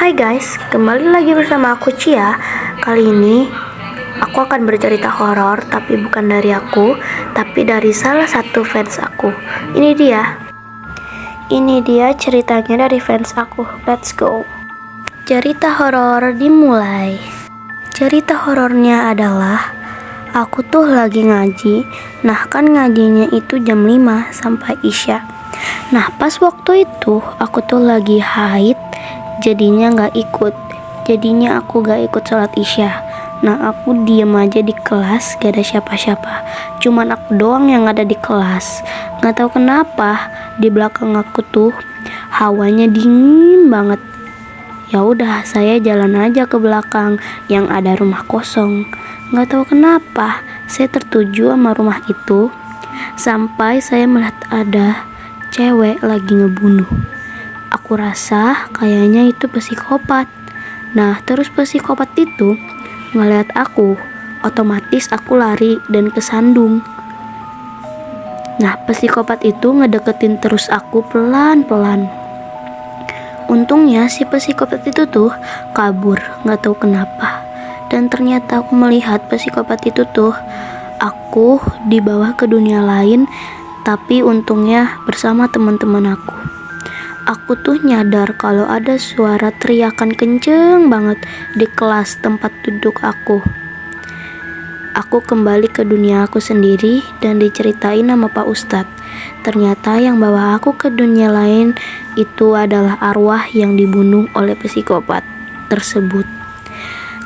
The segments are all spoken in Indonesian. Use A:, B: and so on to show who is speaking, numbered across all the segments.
A: Hai guys, kembali lagi bersama aku Cia. Kali ini aku akan bercerita horor, tapi bukan dari aku, tapi dari salah satu fans aku. Ini dia ceritanya dari fans aku. Let's go. Cerita horor dimulai. Cerita horornya adalah aku tuh lagi ngaji. Nah kan ngajinya itu jam 5 sampai Isya. Nah pas waktu itu aku tuh lagi haid, jadinya aku gak ikut sholat Isya. Nah aku diem aja di kelas, gak ada siapa-siapa, cuman aku doang yang ada di kelas. Gak tahu kenapa di belakang aku tuh hawanya dingin banget. Ya udah, saya jalan aja ke belakang yang ada rumah kosong. Gak tahu kenapa saya tertuju sama rumah itu, sampai saya melihat ada cewek lagi ngebunuh. Aku rasa kayaknya itu psikopat. Nah terus psikopat itu ngeliat aku, otomatis aku lari dan kesandung. Nah psikopat itu ngedeketin terus aku pelan-pelan. Untungnya si psikopat itu tuh kabur, gak tahu kenapa. Dan ternyata aku melihat psikopat itu tuh aku dibawa ke dunia lain, tapi untungnya bersama teman-teman aku. Aku tuh nyadar kalau ada suara teriakan kenceng banget di kelas tempat duduk aku. Aku kembali ke dunia aku sendiri dan diceritain sama Pak Ustadz. Ternyata yang bawa aku ke dunia lain itu adalah arwah yang dibunuh oleh psikopat tersebut.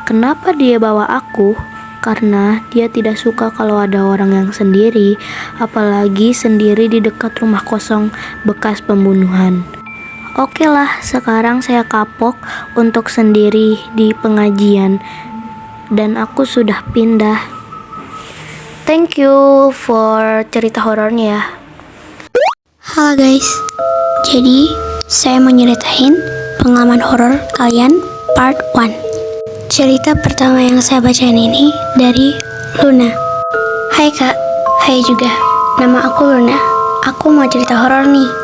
A: Kenapa dia bawa aku? Karena dia tidak suka kalau ada orang yang sendiri, apalagi sendiri di dekat rumah kosong bekas pembunuhan. Oke lah, sekarang saya kapok untuk sendiri di pengajian dan aku sudah pindah. Thank you for cerita horornya ya.
B: Halo guys, jadi saya mau nyeritain pengalaman horor kalian part 1. Cerita pertama yang saya bacain ini dari Luna. Hai kak, hai juga, nama aku Luna. Aku mau cerita horor nih.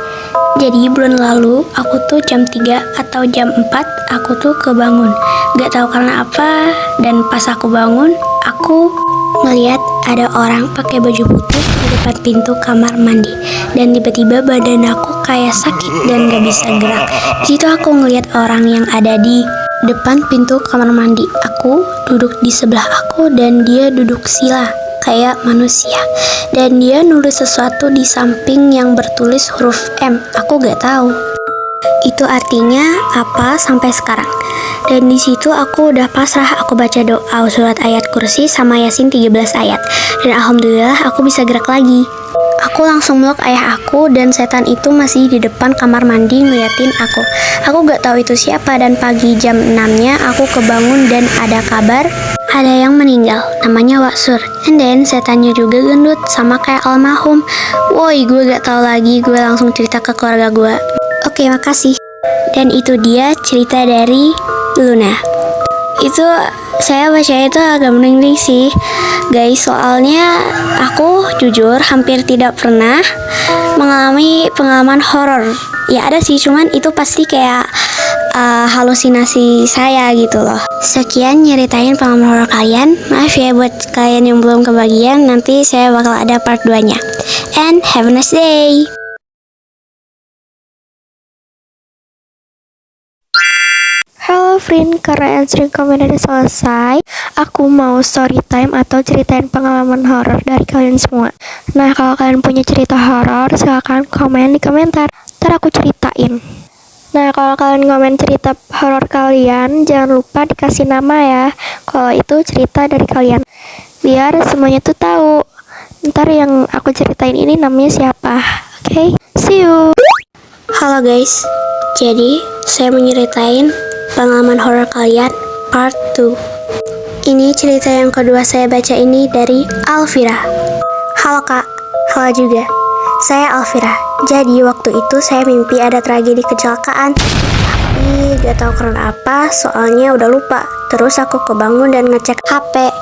B: Jadi bulan lalu aku tuh jam 3 atau jam 4 aku tuh kebangun. Gak tahu karena apa, dan pas aku bangun aku melihat ada orang pakai baju putih di depan pintu kamar mandi. Dan tiba-tiba badan aku kayak sakit dan gak bisa gerak. Di situ aku ngelihat orang yang ada di depan pintu kamar mandi. Aku duduk di sebelah aku dan dia duduk sila kayak manusia, dan dia nulis sesuatu di samping yang bertulis huruf M. Aku gak tahu itu artinya apa sampai sekarang. Dan di situ aku udah pasrah, aku baca doa surat ayat kursi sama Yasin 13 ayat, dan alhamdulillah aku bisa gerak lagi. Aku langsung meluk ayah aku, dan setan itu masih di depan kamar mandi ngeliatin aku. Aku gak tahu itu siapa, dan pagi jam 6-nya aku kebangun dan ada kabar ada yang meninggal, namanya Wak Sur. And then setannya juga gendut sama kayak almarhum. Woi, gue gak tahu lagi, gue langsung cerita ke keluarga gue. Oke, makasih. Dan itu dia cerita dari Luna. Itu saya baca itu agak merinding sih guys, soalnya aku jujur hampir tidak pernah mengalami pengalaman horor. Ya ada sih, cuman itu pasti kayak halusinasi saya gitu loh. Sekian nyeritain pengalaman horor kalian. Maaf ya buat kalian yang belum kebagian, nanti saya bakal ada part 2 nya. And have a nice day.
C: Halo friend, karena answering comment udah selesai, aku mau story time atau ceritain pengalaman horor dari kalian semua. Nah, kalau kalian punya cerita horor, silahkan komen di komentar, ntar aku ceritain. Nah, kalau kalian komen cerita horor kalian, jangan lupa dikasih nama ya, kalau itu cerita dari kalian, biar semuanya tuh tahu ntar yang aku ceritain ini namanya siapa. Oke, see you.
B: Halo guys, jadi saya mau nyeritain pengalaman horor kalian part 2. Ini cerita yang kedua saya baca ini dari Alvira. Halo kak, halo juga, saya Alvira.
A: Jadi waktu itu saya mimpi ada tragedi kecelakaan. Tapi gak tahu karena apa, soalnya udah lupa. Terus aku kebangun dan ngecek HP.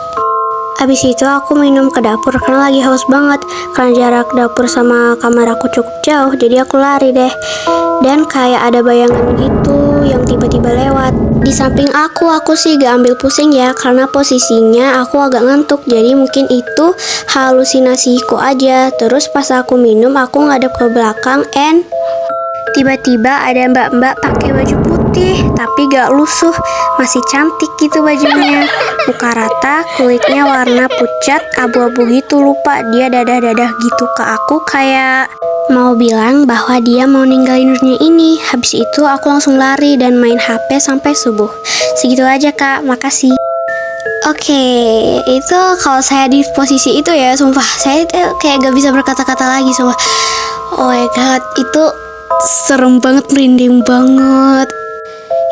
A: Abis itu aku minum ke dapur karena lagi haus banget. Karena jarak dapur sama kamar aku cukup jauh, jadi aku lari deh. Dan kayak ada bayangan gitu yang tiba-tiba lewat. Di samping aku sih gak ambil pusing ya, karena posisinya aku agak ngantuk. Jadi mungkin itu halusinasiku aja. Terus pas aku minum, aku ngadep ke belakang and tiba-tiba ada mbak-mbak pakai baju putih, tapi gak lusuh, masih cantik gitu bajunya. Muka rata, kulitnya warna pucat, abu-abu gitu, lupa. Dia dadah-dadah gitu ke aku kayak mau bilang bahwa dia mau ninggalin dunia ini. Habis itu aku langsung lari dan main HP sampai subuh. Segitu aja kak, makasih. Oke, itu kalau saya di posisi itu ya, sumpah saya kayak gak bisa berkata-kata lagi, sumpah. Oh my god, itu serem banget, merinding banget.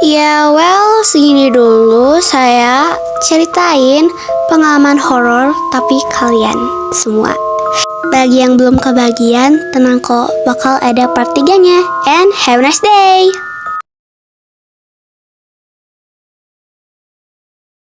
A: Ya well, segini dulu saya ceritain pengalaman horor tapi kalian semua. Bagi yang belum kebagian, tenang kok, bakal ada part 3-nya. And have a nice day.